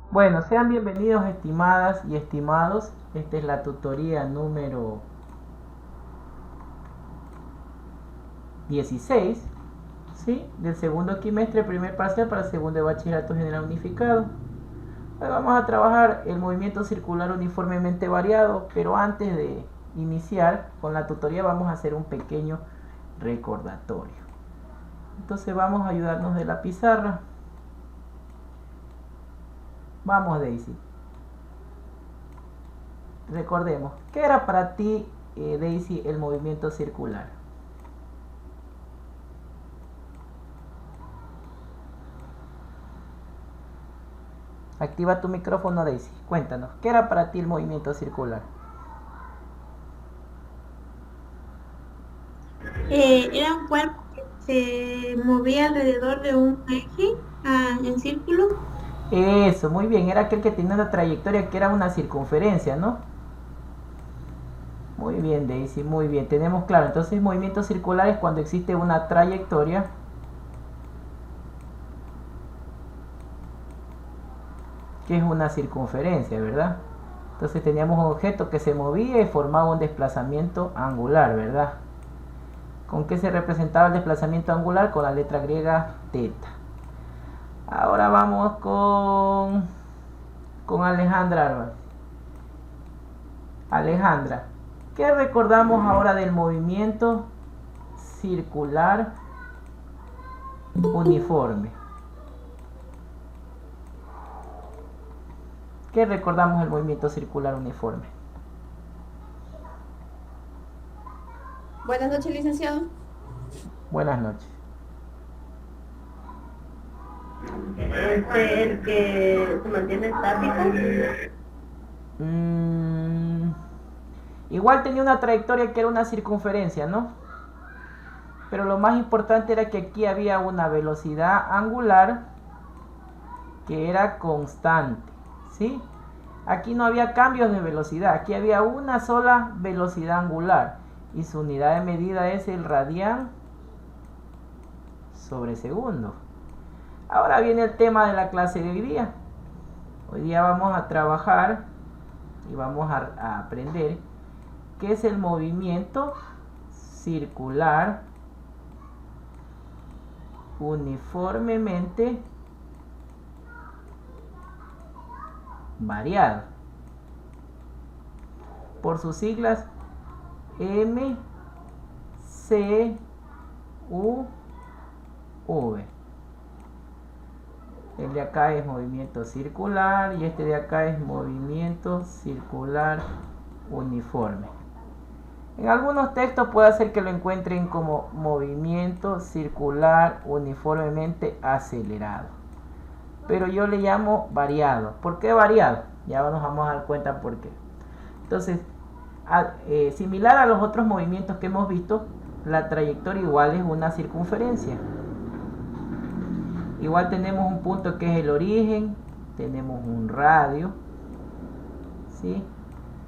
Bueno, sean bienvenidos estimadas y estimados. Esta es la tutoría número 16, ¿sí? Del segundo quimestre, primer parcial para el segundo de bachillerato general unificado. Hoy vamos a trabajar el movimiento circular uniformemente variado, pero antes de iniciar con la tutoría vamos a hacer un pequeño recordatorio. Entonces vamos a ayudarnos de la pizarra. Vamos, Daisy. Recordemos, ¿qué era para ti, Daisy, el movimiento circular? Activa tu micrófono, Daisy. Cuéntanos, ¿qué era para ti el movimiento circular? Era un cuerpo que se movía alrededor de un eje en círculo. Eso, muy bien, era aquel que tenía una trayectoria que era una circunferencia, ¿no? Muy bien, Daisy, muy bien. Tenemos claro, entonces movimiento circular es cuando existe una trayectoria que es una circunferencia, ¿verdad? Entonces teníamos un objeto que se movía y formaba un desplazamiento angular, ¿verdad? ¿Con qué se representaba el desplazamiento angular? Con la letra griega teta. Ahora vamos con Alejandra Álvarez. Alejandra, ¿qué recordamos ahora del movimiento circular uniforme? ¿Qué recordamos del movimiento circular uniforme? Buenas noches, licenciado. Buenas noches. El que se mantiene estático. Mm, igual tenía una trayectoria que era una circunferencia, ¿no? Pero lo más importante era que aquí había una velocidad angular que era constante, ¿sí? Aquí no había cambios de velocidad, aquí había una sola velocidad angular y su unidad de medida es el radián sobre segundo. Ahora viene el tema de la clase de hoy día. Hoy día vamos a trabajar y vamos a aprender qué es el movimiento circular uniformemente variado. Por sus siglas M, C, U, V. El de acá es movimiento circular y este de acá es movimiento circular uniforme. En algunos textos puede ser que lo encuentren como movimiento circular uniformemente acelerado. Pero yo le llamo variado. ¿Por qué variado? Ya nos vamos a dar cuenta por qué. Entonces, similar a los otros movimientos que hemos visto, la trayectoria igual es una circunferencia. Igual tenemos un punto que es el origen, tenemos un radio, ¿sí?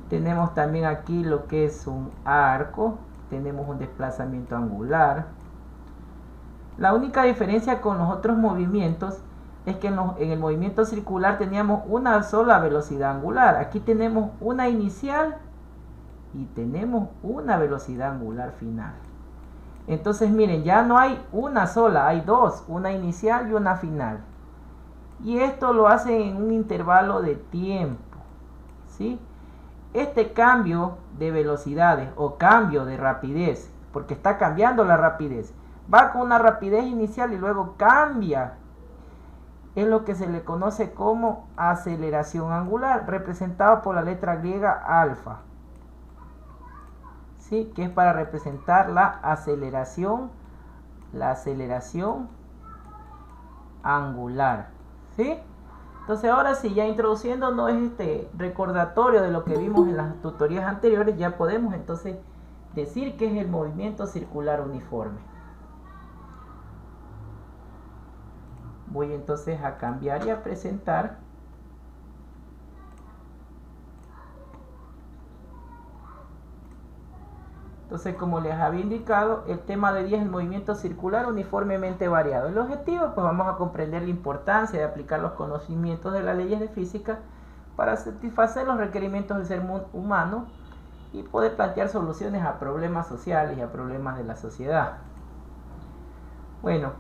Tenemos también aquí lo que es un arco, tenemos un desplazamiento angular. La única diferencia con los otros movimientos es que en el movimiento circular teníamos una sola velocidad angular. Aquí tenemos una inicial y tenemos una velocidad angular final. Entonces miren, ya no hay una sola, hay dos, una inicial y una final. Y esto lo hacen en un intervalo de tiempo, ¿sí? Este cambio de velocidades o cambio de rapidez, porque está cambiando la rapidez, va con una rapidez inicial y luego cambia. Es lo que se le conoce como aceleración angular, representado por la letra griega alfa, ¿sí? Que es para representar la aceleración angular, ¿sí? Entonces ahora sí, ya introduciéndonos este recordatorio de lo que vimos en las tutorías anteriores, ya podemos entonces decir que es el movimiento circular uniforme. Voy entonces a cambiar y a presentar Entonces, como les había indicado, el tema de hoy es el movimiento circular uniformemente variado. El objetivo, pues vamos a comprender la importancia de aplicar los conocimientos de las leyes de física para satisfacer los requerimientos del ser humano y poder plantear soluciones a problemas sociales y a problemas de la sociedad. Bueno,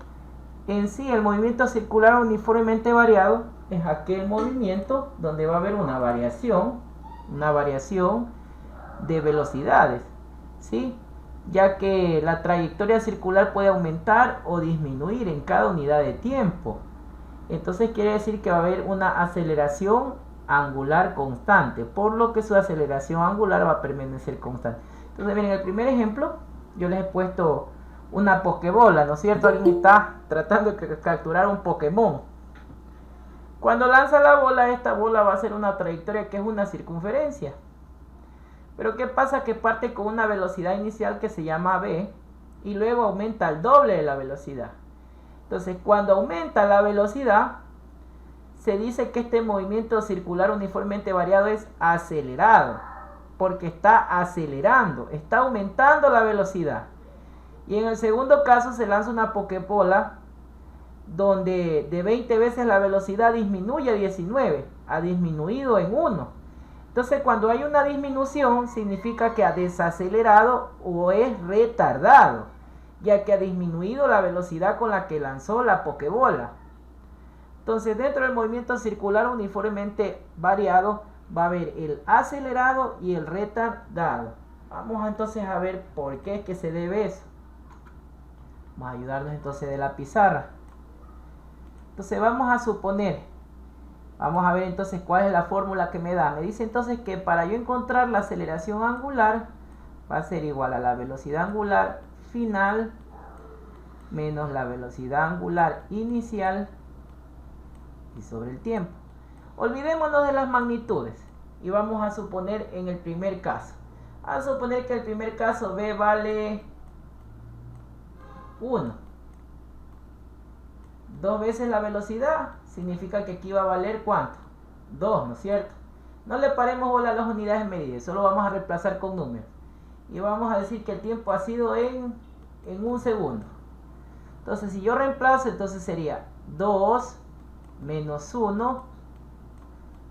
en sí el movimiento circular uniformemente variado es aquel movimiento donde va a haber una variación de velocidades, ¿sí? Ya que la trayectoria circular puede aumentar o disminuir en cada unidad de tiempo. Entonces quiere decir que va a haber una aceleración angular constante, por lo que su aceleración angular va a permanecer constante. Entonces miren, el primer ejemplo, yo les he puesto una pokebola, ¿no es cierto? Alguien está tratando de capturar un Pokémon. Cuando lanza la bola, esta bola va a hacer una trayectoria que es una circunferencia. Pero ¿qué pasa? Que parte con una velocidad inicial que se llama v y luego aumenta al doble de la velocidad. Entonces, cuando aumenta la velocidad, se dice que este movimiento circular uniformemente variado es acelerado, porque está acelerando, está aumentando la velocidad. Y en el segundo caso se lanza una pokebola donde de 20 veces la velocidad disminuye a 19, ha disminuido en 1. Entonces, cuando hay una disminución, significa que ha desacelerado o es retardado, ya que ha disminuido la velocidad con la que lanzó la pokebola. Entonces, dentro del movimiento circular uniformemente variado, va a haber el acelerado y el retardado. Vamos entonces a ver por qué es que se debe eso. Vamos a ayudarnos entonces de la pizarra. Entonces, vamos a suponer, vamos a ver entonces cuál es la fórmula que me da. Me dice entonces que para yo encontrar la aceleración angular va a ser igual a la velocidad angular final menos la velocidad angular inicial y sobre el tiempo. Olvidémonos de las magnitudes y vamos a suponer en el primer caso. Vamos a suponer que el primer caso v vale 1. 2 veces la velocidad significa que aquí va a valer ¿cuánto? 2, ¿no es cierto? No le paremos bola a las unidades medidas, solo vamos a reemplazar con números. Y vamos a decir que el tiempo ha sido en 1 segundo. Entonces, si yo reemplazo, entonces sería 2 menos 1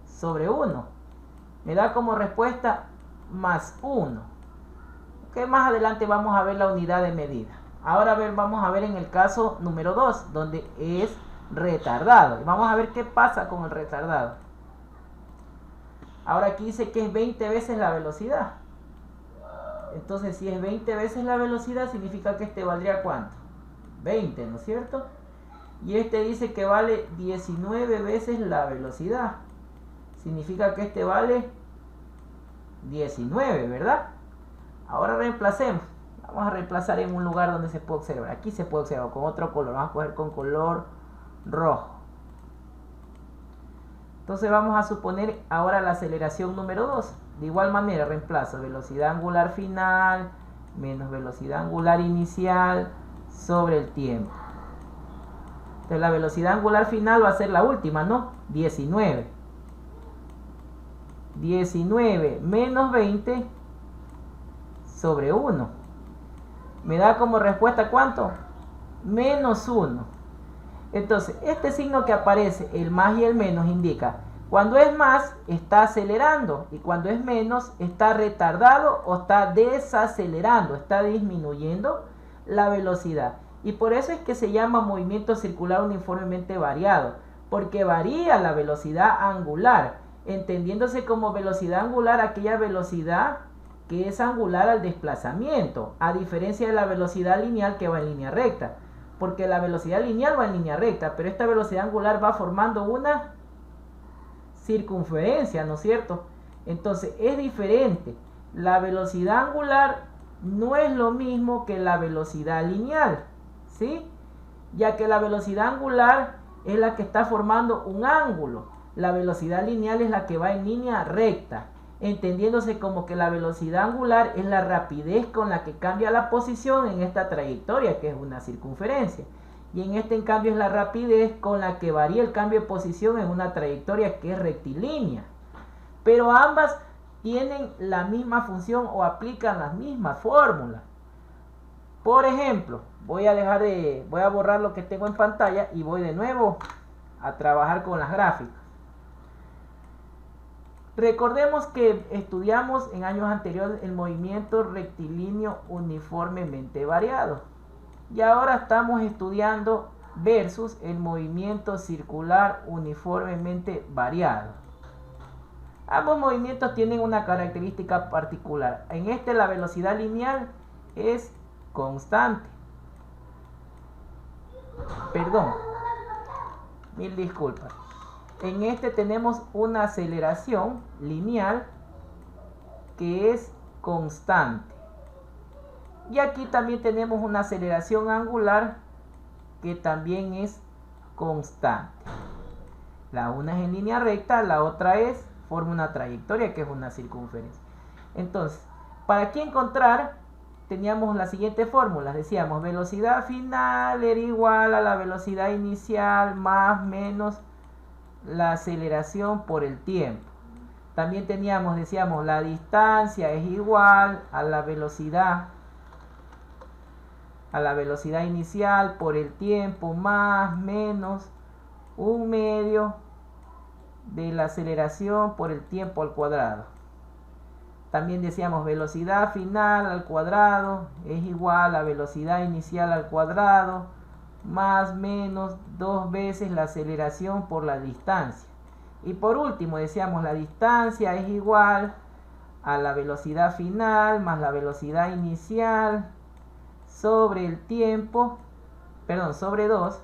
sobre 1. Me da como respuesta más 1. Que más adelante vamos a ver la unidad de medida. Ahora vamos a ver en el caso número 2, donde es retardado. Y vamos a ver qué pasa con el retardado. Ahora aquí dice que es 20 veces la velocidad. Entonces, si es 20 veces la velocidad, significa que este valdría ¿cuánto? 20, ¿no es cierto? Y este dice que vale 19 veces la velocidad. Significa que este vale 19, ¿verdad? Ahora reemplacemos. Vamos a reemplazar en un lugar donde se puede observar. Aquí se puede observar con otro color. Vamos a coger con color rojo. Entonces vamos a suponer ahora la aceleración número 2. De igual manera reemplazo velocidad angular final menos velocidad angular inicial sobre el tiempo. Entonces la velocidad angular final va a ser la última, ¿no? 19. 19 menos 20 sobre 1. Me da como respuesta ¿cuánto? Menos 1. Entonces, este signo que aparece, el más y el menos, indica cuando es más, está acelerando, y cuando es menos, está retardado o está desacelerando, está disminuyendo la velocidad. Y por eso es que se llama movimiento circular uniformemente variado, porque varía la velocidad angular, entendiéndose como velocidad angular aquella velocidad que es angular al desplazamiento, a diferencia de la velocidad lineal que va en línea recta, porque la velocidad lineal va en línea recta, pero esta velocidad angular va formando una circunferencia, ¿no es cierto? Entonces es diferente. La velocidad angular no es lo mismo que la velocidad lineal, ¿sí? Ya que la velocidad angular es la que está formando un ángulo, la velocidad lineal es la que va en línea recta, entendiéndose como que la velocidad angular es la rapidez con la que cambia la posición en esta trayectoria, que es una circunferencia. Y en este, en cambio, es la rapidez con la que varía el cambio de posición en una trayectoria que es rectilínea. Pero ambas tienen la misma función o aplican las mismas fórmulas. Por ejemplo, voy a borrar lo que tengo en pantalla y voy de nuevo a trabajar con las gráficas. Recordemos que estudiamos en años anteriores el movimiento rectilíneo uniformemente variado. Y ahora estamos estudiando versus el movimiento circular uniformemente variado. Ambos movimientos tienen una característica particular. En este la velocidad lineal es constante. Perdón, mil disculpas. En este tenemos una aceleración lineal que es constante. Y aquí también tenemos una aceleración angular que también es constante. La una es en línea recta, la otra forma una trayectoria que es una circunferencia. Entonces, para aquí encontrar, teníamos la siguiente fórmula. Decíamos, velocidad final era igual a la velocidad inicial más menos la aceleración por el tiempo. También decíamos, la distancia es igual a la velocidad inicial por el tiempo más menos un medio de la aceleración por el tiempo al cuadrado. También decíamos, velocidad final al cuadrado es igual a velocidad inicial al cuadrado más menos 2 veces la aceleración por la distancia. Y por último decíamos, la distancia es igual a la velocidad final más la velocidad inicial sobre el tiempo, sobre 2,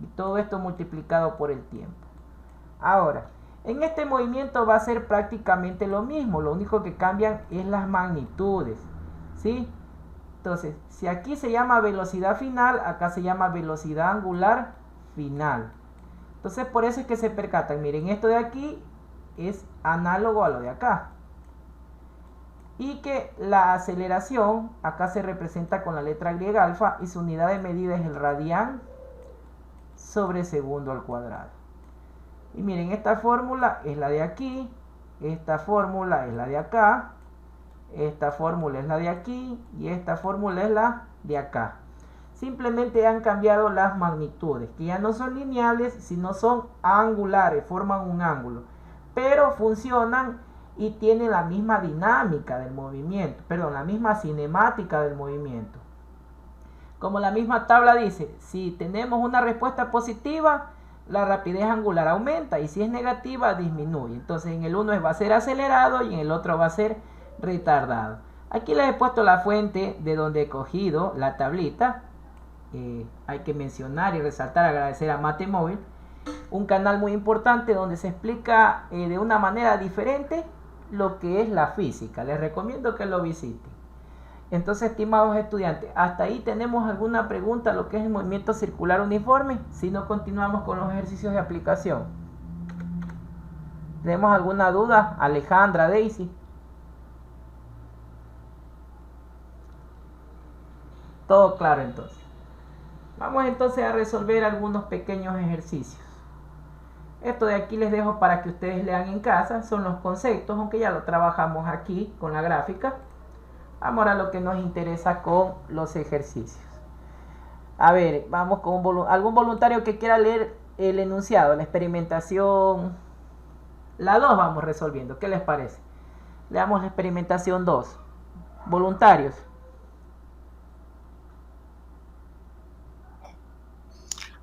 y todo esto multiplicado por el tiempo. Ahora, en este movimiento va a ser prácticamente lo mismo, lo único que cambian es las magnitudes, ¿sí? Entonces, si aquí se llama velocidad final, acá se llama velocidad angular final. Entonces, por eso es que se percatan. Miren, esto de aquí es análogo a lo de acá. Y que la aceleración, acá se representa con la letra griega alfa, y su unidad de medida es el radián sobre segundo al cuadrado. Y miren, esta fórmula es la de aquí, esta fórmula es la de acá, esta fórmula es la de aquí y esta fórmula es la de acá. Simplemente han cambiado las magnitudes, que ya no son lineales, sino son angulares, forman un ángulo, pero funcionan y tienen la misma dinámica del movimiento, la misma cinemática del movimiento. Como la misma tabla dice, si tenemos una respuesta positiva, la rapidez angular aumenta, y si es negativa, disminuye. Entonces en el uno va a ser acelerado y en el otro va a ser retardado. Aquí les he puesto la fuente de donde he cogido la tablita. Hay que mencionar y resaltar, agradecer a Matemóvil, un canal muy importante donde se explica de una manera diferente lo que es la física. Les recomiendo que lo visiten. Entonces, estimados estudiantes, hasta ahí tenemos alguna pregunta lo que es el movimiento circular uniforme. Si no, continuamos con los ejercicios de aplicación. ¿Tenemos alguna duda? Alejandra, Daisy. Todo claro entonces. Vamos entonces a resolver algunos pequeños ejercicios. Esto de aquí les dejo para que ustedes lean en casa. Son los conceptos, aunque ya lo trabajamos aquí con la gráfica. Vamos a lo que nos interesa con los ejercicios. A ver, vamos con algún voluntario que quiera leer el enunciado, la experimentación. La 2 vamos resolviendo. ¿Qué les parece? Leamos la experimentación 2. Voluntarios.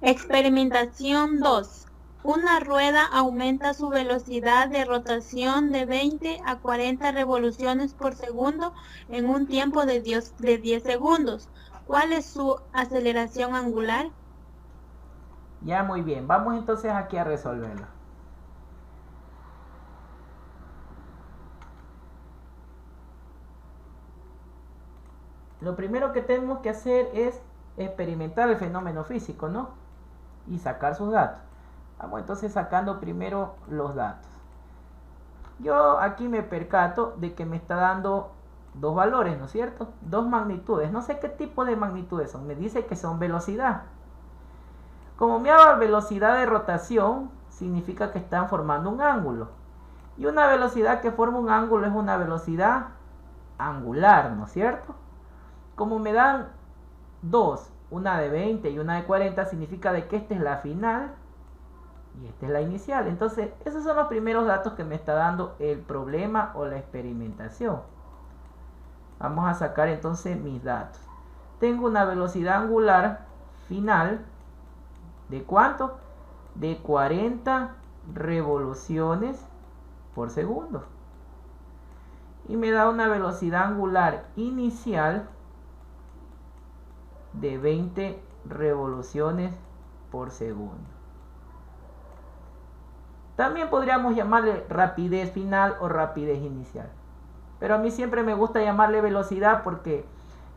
Experimentación 2. Una rueda aumenta su velocidad de rotación de 20 a 40 revoluciones por segundo en un tiempo de 10 segundos. ¿Cuál es su aceleración angular? Ya, muy bien. Vamos entonces aquí a resolverlo. Lo primero que tenemos que hacer es experimentar el fenómeno físico, ¿no? Y sacar sus datos. Vamos entonces sacando primero los datos. Yo aquí me percato de que me está dando dos valores, ¿no es cierto? Dos magnitudes. No sé qué tipo de magnitudes son. Me dice que son velocidad. Como me habla velocidad de rotación, significa que están formando un ángulo. Y una velocidad que forma un ángulo es una velocidad angular, ¿no es cierto? Como me dan dos, una de 20 y una de 40, significa de que esta es la final y esta es la inicial. Entonces, esos son los primeros datos que me está dando el problema o la experimentación. Vamos a sacar entonces mis datos. Tengo una velocidad angular final de ¿cuánto? De 40 revoluciones por segundo. Y me da una velocidad angular inicial de 20 revoluciones por segundo. También podríamos llamarle rapidez final o rapidez inicial. Pero a mí siempre me gusta llamarle velocidad porque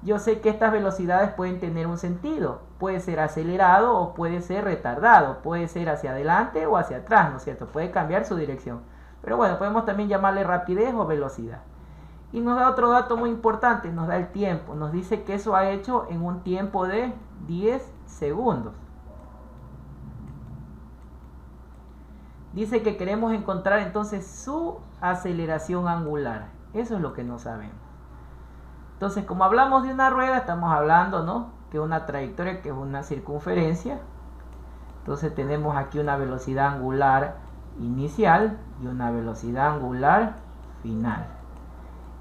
yo sé que estas velocidades pueden tener un sentido. Puede ser acelerado o puede ser retardado. Puede ser hacia adelante o hacia atrás, ¿no es cierto? Puede cambiar su dirección. Pero bueno, podemos también llamarle rapidez o velocidad. Y nos da otro dato muy importante, nos da el tiempo. Nos dice que eso ha hecho en un tiempo de 10 segundos. Dice que queremos encontrar entonces su aceleración angular. Eso es lo que no sabemos. Entonces, como hablamos de una rueda, estamos hablando, ¿no?, que una trayectoria, que es una circunferencia. Entonces tenemos aquí una velocidad angular inicial y una velocidad angular final.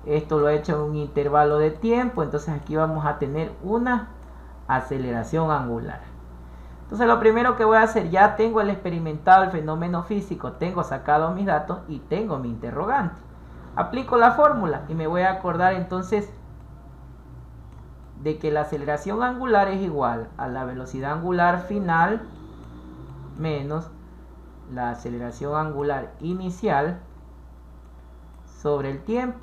Esto lo he hecho en un intervalo de tiempo, entonces aquí vamos a tener una aceleración angular. Entonces lo primero que voy a hacer, ya tengo el experimentado, el fenómeno físico, tengo sacado mis datos y tengo mi interrogante. Aplico la fórmula y me voy a acordar entonces de que la aceleración angular es igual a la velocidad angular final menos la aceleración angular inicial sobre el tiempo.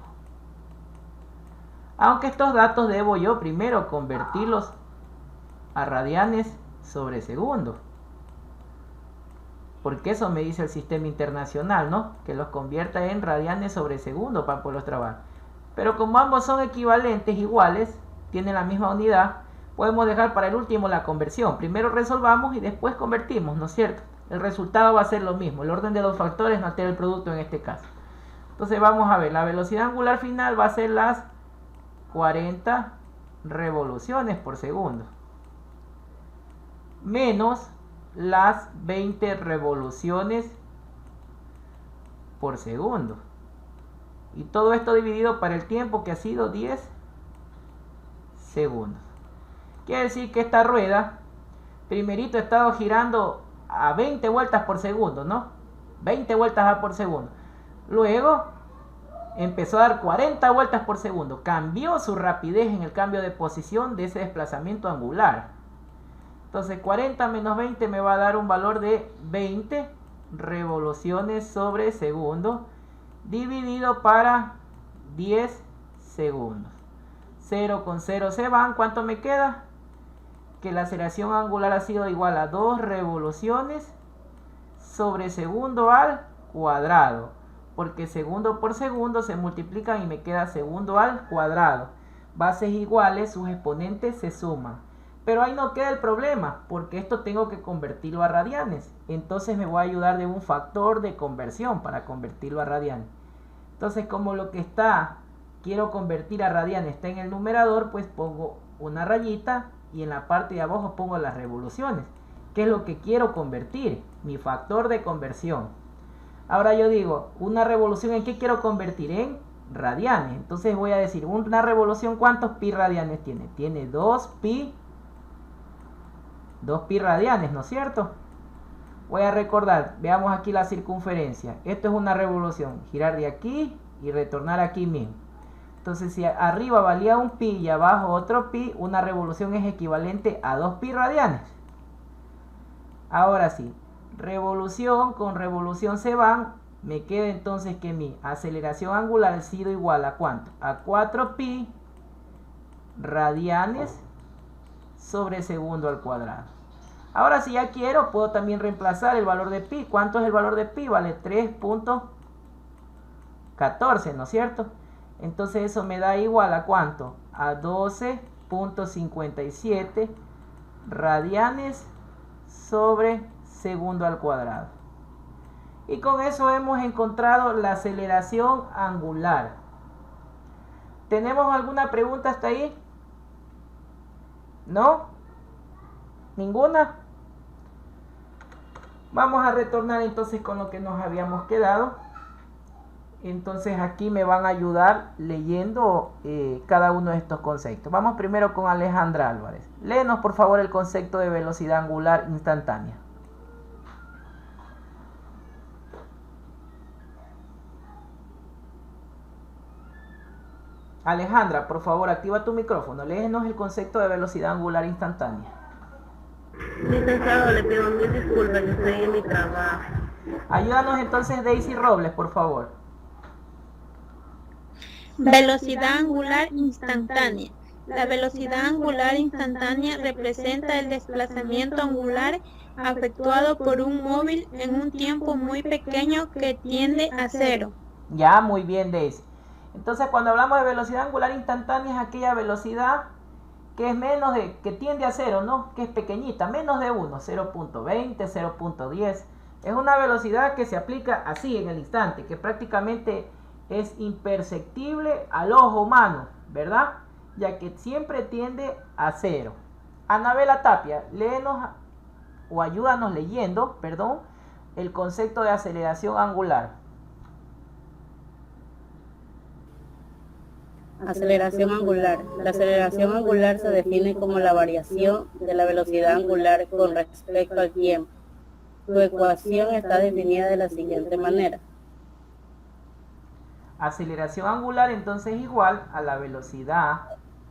Aunque estos datos debo yo primero convertirlos a radianes sobre segundo, porque eso me dice el sistema internacional, ¿no?, que los convierta en radianes sobre segundo para poderlos trabajar. Pero como ambos son equivalentes, iguales, tienen la misma unidad, podemos dejar para el último la conversión. Primero resolvamos y después convertimos, ¿no es cierto? El resultado va a ser lo mismo, el orden de los factores no altera el producto en este caso. Entonces vamos a ver, la velocidad angular final va a ser las 40 revoluciones por segundo menos las 20 revoluciones por segundo, y todo esto dividido para el tiempo, que ha sido 10 segundos. Quiere decir que esta rueda primerito ha estado girando a 20 vueltas por segundo, ¿no? 20 vueltas por segundo. Luego empezó a dar 40 vueltas por segundo. Cambió su rapidez en el cambio de posición de ese desplazamiento angular. Entonces 40 menos 20 me va a dar un valor de 20 revoluciones sobre segundo dividido para 10 segundos. 0 con 0 se van. ¿Cuánto me queda? Que la aceleración angular ha sido igual a 2 revoluciones sobre segundo al cuadrado, porque segundo por segundo se multiplican y me queda segundo al cuadrado. Bases iguales, sus exponentes se suman. Pero ahí no queda el problema, porque esto tengo que convertirlo a radianes. Entonces me voy a ayudar de un factor de conversión para convertirlo a radianes. Entonces, como lo que quiero convertir a radianes está en el numerador, pues pongo una rayita y en la parte de abajo pongo las revoluciones, que es lo que quiero convertir, mi factor de conversión. Ahora yo digo, una revolución, ¿en qué quiero convertir? En radianes. Entonces voy a decir, una revolución, ¿cuántos pi radianes tiene? Tiene 2 pi radianes, ¿no es cierto? Voy a recordar, veamos aquí la circunferencia. Esto es una revolución, girar de aquí y retornar aquí mismo. Entonces, si arriba valía 1 pi y abajo otro pi, una revolución es equivalente a 2 pi radianes. Ahora sí, revolución con revolución se van. Me queda entonces que mi aceleración angular ha sido igual a ¿cuánto? A 4 pi radianes sobre segundo al cuadrado. Ahora, si ya quiero, puedo también reemplazar el valor de pi. ¿Cuánto es el valor de pi? Vale 3.14, ¿no es cierto? Entonces eso me da igual a ¿cuánto? A 12.57 radianes sobre segundo al cuadrado. Y con eso hemos encontrado la aceleración angular. ¿Tenemos alguna pregunta hasta ahí? ¿No? ¿Ninguna? Vamos a retornar entonces con lo que nos habíamos quedado. Entonces aquí me van a ayudar leyendo cada uno de estos conceptos. Vamos primero con Alejandra Álvarez. Léenos por favor el concepto de velocidad angular instantánea. Alejandra, por favor, activa tu micrófono. Léenos el concepto de velocidad angular instantánea. Licenciado, le pido mil disculpas, yo estoy en mi trabajo. Ayúdanos entonces Daisy Robles, por favor. Velocidad angular instantánea. La velocidad angular instantánea representa el desplazamiento angular efectuado por un móvil en un tiempo muy pequeño que tiende a cero. Ya, muy bien, Daisy. Entonces, cuando hablamos de velocidad angular instantánea es aquella velocidad que es que tiende a cero, ¿no? Que es pequeñita, menos de 1, 0.20, 0.10. Es una velocidad que se aplica así en el instante, que prácticamente es imperceptible al ojo humano, ¿verdad? Ya que siempre tiende a cero. Anabela Tapia, léenos o ayúdanos leyendo, el concepto de aceleración angular. Aceleración angular. La aceleración angular se define como la variación de la velocidad angular con respecto al tiempo. Su ecuación está definida de la siguiente manera. Aceleración angular entonces es igual a la velocidad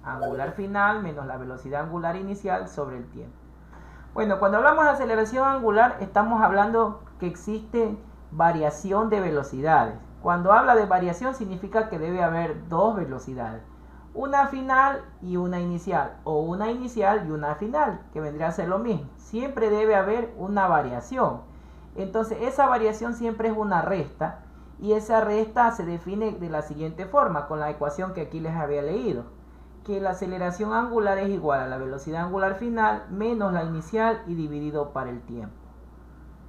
angular final menos la velocidad angular inicial sobre el tiempo. Bueno, cuando hablamos de aceleración angular estamos hablando que existe variación de velocidades. Cuando habla de variación significa que debe haber dos velocidades, una final y una inicial, o una inicial y una final, que vendría a ser lo mismo. Siempre debe haber una variación. Entonces esa variación siempre es una resta, y esa resta se define de la siguiente forma, con la ecuación que aquí les había leído, que la aceleración angular es igual a la velocidad angular final menos la inicial y dividido por el tiempo.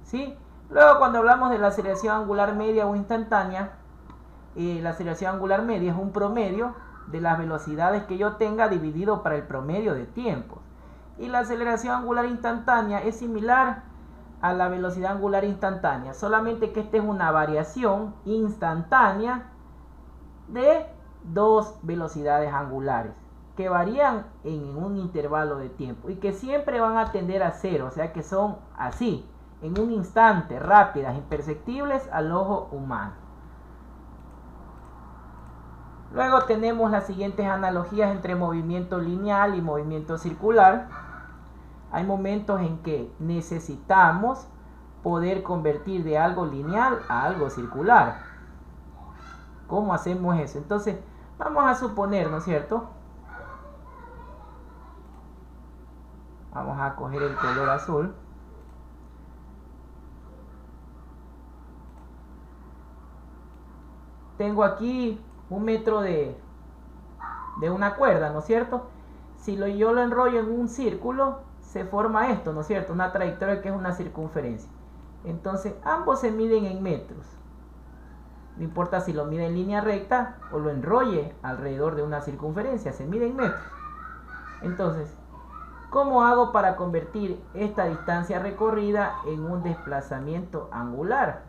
¿Sí? Luego, cuando hablamos de la aceleración angular media o instantánea, la aceleración angular media es un promedio de las velocidades que yo tenga dividido para el promedio de tiempos. Y la aceleración angular instantánea es similar a la velocidad angular instantánea, solamente que esta es una variación instantánea de dos velocidades angulares que varían en un intervalo de tiempo y que siempre van a tender a cero, o sea que son así, en un instante, rápidas, imperceptibles al ojo humano. Luego tenemos las siguientes analogías entre movimiento lineal y movimiento circular. Hay momentos en que necesitamos poder convertir de algo lineal a algo circular. ¿Cómo hacemos eso? Entonces, vamos a suponer, ¿no es cierto? Vamos a coger el color azul. Tengo aquí 1 metro de una cuerda, ¿no es cierto? Si yo lo enrollo en un círculo, se forma esto, ¿no es cierto? Una trayectoria que es una circunferencia. Entonces, ambos se miden en metros. No importa si lo mide en línea recta o lo enrolle alrededor de una circunferencia, se mide en metros. Entonces, ¿cómo hago para convertir esta distancia recorrida en un desplazamiento angular?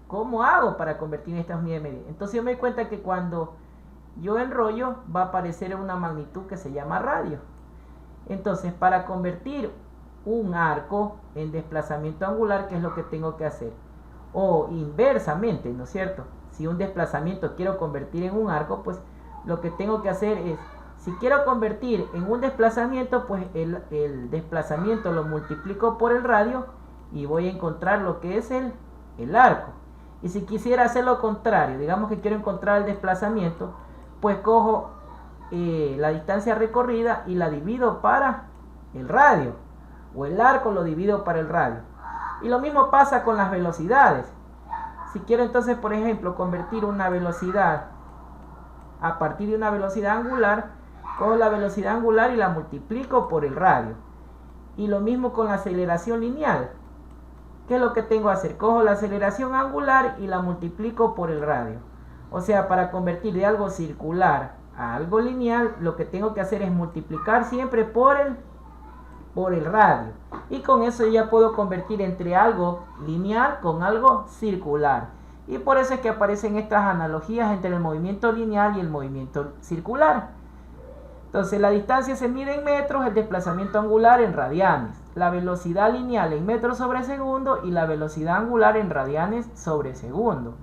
¿Cómo hago para convertir estas unidades de medida? Entonces yo me doy cuenta que cuando yo enrollo va a aparecer una magnitud que se llama radio. Entonces, para convertir un arco en desplazamiento angular, ¿qué es lo que tengo que hacer? O inversamente, ¿no es cierto? Si un desplazamiento quiero convertir en un arco, pues lo que tengo que hacer es, si quiero convertir en un desplazamiento, pues el desplazamiento lo multiplico por el radio y voy a encontrar lo que es el arco. Y si quisiera hacer lo contrario, digamos que quiero encontrar el desplazamiento, pues cojo la distancia recorrida y la divido para el radio, o el arco lo divido para el radio. Y lo mismo pasa con las velocidades. Si quiero entonces, por ejemplo, convertir una velocidad a partir de una velocidad angular, cojo la velocidad angular y la multiplico por el radio. Y lo mismo con la aceleración lineal. ¿Qué es lo que tengo que hacer? Cojo la aceleración angular y la multiplico por el radio. O sea, para convertir de algo circular a algo lineal, lo que tengo que hacer es multiplicar siempre por el radio. Y con eso ya puedo convertir entre algo lineal con algo circular. Y por eso es que aparecen estas analogías entre el movimiento lineal y el movimiento circular. Entonces la distancia se mide en metros, el desplazamiento angular en radianes, la velocidad lineal en metros sobre segundo y la velocidad angular en radianes sobre segundo.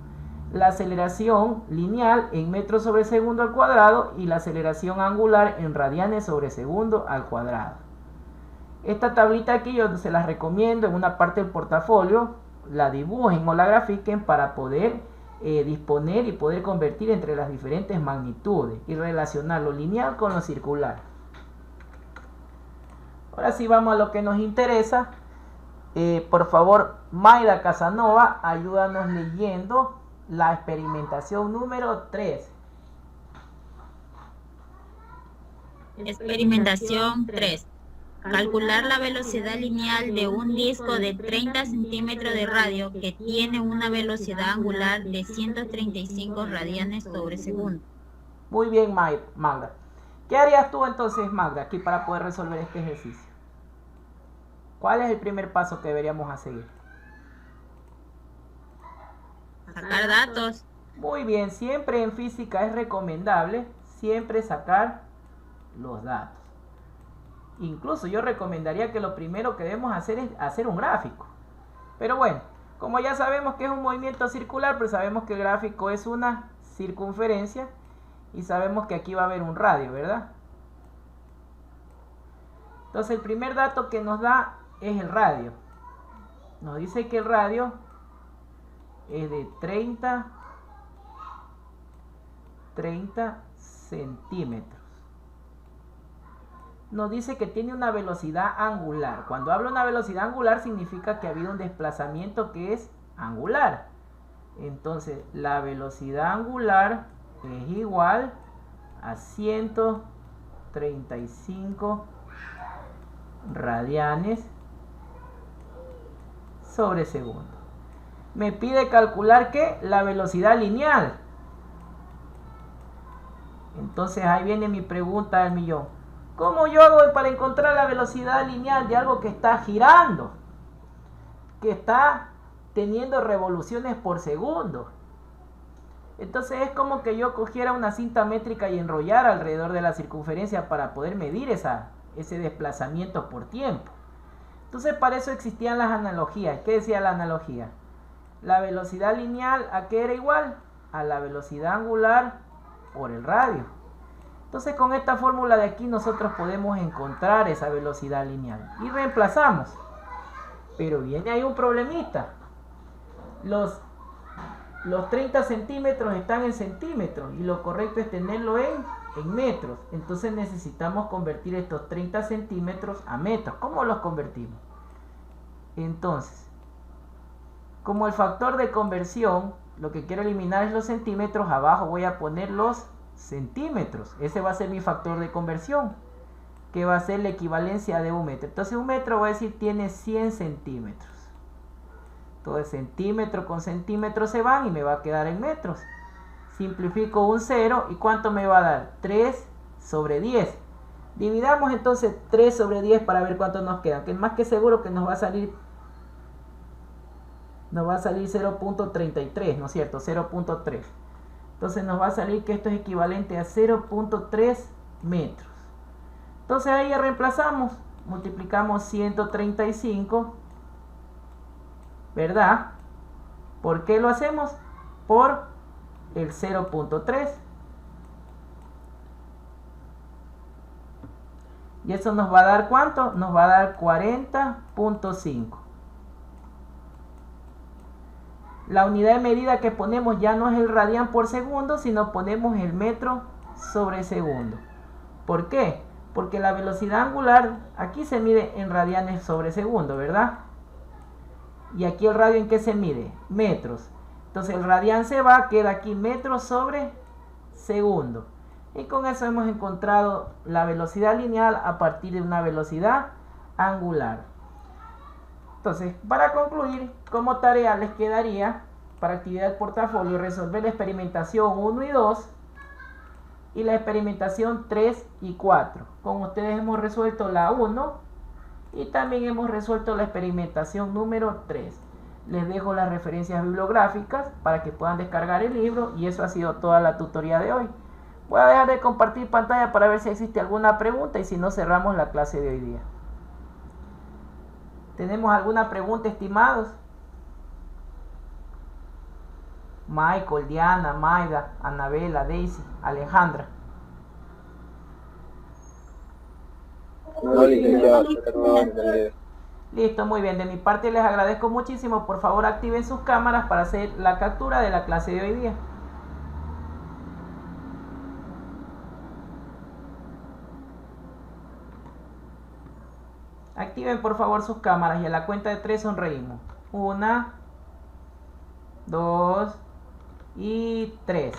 La aceleración lineal en metros sobre segundo al cuadrado y la aceleración angular en radianes sobre segundo al cuadrado. Esta tablita aquí yo se las recomiendo en una parte del portafolio, la dibujen o la grafiquen para poder disponer y poder convertir entre las diferentes magnitudes y relacionar lo lineal con lo circular. Ahora sí vamos a lo que nos interesa. Por favor, Mayra Casanova, ayúdanos leyendo la experimentación número 3. Experimentación 3. Calcular la velocidad lineal de un disco de 30 centímetros de radio que tiene una velocidad angular de 135 radianes sobre segundo. Muy bien, Magda. ¿Qué harías tú entonces, Magda, aquí para poder resolver este ejercicio? ¿Cuál es el primer paso que deberíamos seguir? Sacar datos. Muy bien, siempre en física es recomendable siempre sacar los datos. Incluso yo recomendaría que lo primero que debemos hacer es hacer un gráfico. Pero bueno, como ya sabemos que es un movimiento circular, pues sabemos que el gráfico es una circunferencia y sabemos que aquí va a haber un radio, ¿verdad? Entonces el primer dato que nos da es el radio. Nos dice que el radio es de 30 centímetros. Nos dice que tiene una velocidad angular. Cuando hablo de una velocidad angular significa que ha habido un desplazamiento que es angular. Entonces la velocidad angular es igual a 135 radianes sobre segundo. Me pide calcular ¿qué? La velocidad lineal. Entonces ahí viene mi pregunta del millón. ¿Cómo yo hago para encontrar la velocidad lineal de algo que está girando? Que está teniendo revoluciones por segundo. Entonces es como que yo cogiera una cinta métrica y enrollara alrededor de la circunferencia para poder medir ese desplazamiento por tiempo. Entonces para eso existían las analogías. ¿Qué decía la analogía? La velocidad lineal, ¿a qué era igual? A la velocidad angular por el radio. Entonces con esta fórmula de aquí nosotros podemos encontrar esa velocidad lineal y reemplazamos. Pero viene ahí un problemita. Los 30 centímetros están en centímetros y lo correcto es tenerlo en metros. Entonces necesitamos convertir estos 30 centímetros a metros. ¿Cómo los convertimos? Entonces, como el factor de conversión, lo que quiero eliminar es los centímetros, abajo voy a poner los centímetros. Ese va a ser mi factor de conversión, que va a ser la equivalencia de un metro. Entonces un metro voy a decir tiene 100 centímetros. Entonces centímetro con centímetro se van y me va a quedar en metros. Simplifico un 0 y ¿cuánto me va a dar? 3 sobre 10. Dividamos entonces 3 sobre 10 para ver cuánto nos queda, que es más que seguro que nos va a salir 0.33, ¿no es cierto? 0.3. Entonces nos va a salir que esto es equivalente a 0.3 metros. Entonces ahí ya reemplazamos, multiplicamos 135, ¿verdad? ¿Por qué lo hacemos? Por el 0.3. Y eso nos va a dar ¿cuánto? Nos va a dar 40.5. La unidad de medida que ponemos ya no es el radián por segundo, sino ponemos el metro sobre segundo. ¿Por qué? Porque la velocidad angular aquí se mide en radianes sobre segundo, ¿verdad? Y aquí el radio ¿en qué se mide? Metros. Entonces el radián se va, queda aquí metros sobre segundo. Y con eso hemos encontrado la velocidad lineal a partir de una velocidad angular. Entonces, para concluir, como tarea les quedaría, para actividad portafolio, resolver la experimentación 1 y 2 y la experimentación 3 y 4. Con ustedes hemos resuelto la 1 y también hemos resuelto la experimentación número 3. Les dejo las referencias bibliográficas para que puedan descargar el libro y eso ha sido toda la tutoría de hoy. Voy a dejar de compartir pantalla para ver si existe alguna pregunta y si no cerramos la clase de hoy día. ¿Tenemos alguna pregunta, estimados? Michael, Diana, Maida, Anabela, Daisy, Alejandra. No, licenciado, no entendido. Listo, muy bien. De mi parte les agradezco muchísimo. Por favor, activen sus cámaras para hacer la captura de la clase de hoy día. Activen por favor sus cámaras y a la cuenta de 3 sonreímos. 1, 2 y 3.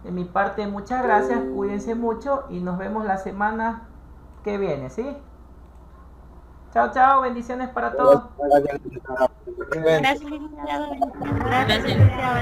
De mi parte, muchas gracias. Cuídense mucho y nos vemos la semana que viene, ¿sí? Chao, chao. Bendiciones para todos. Gracias, licenciado. Gracias, licenciado. Gracias, licenciado.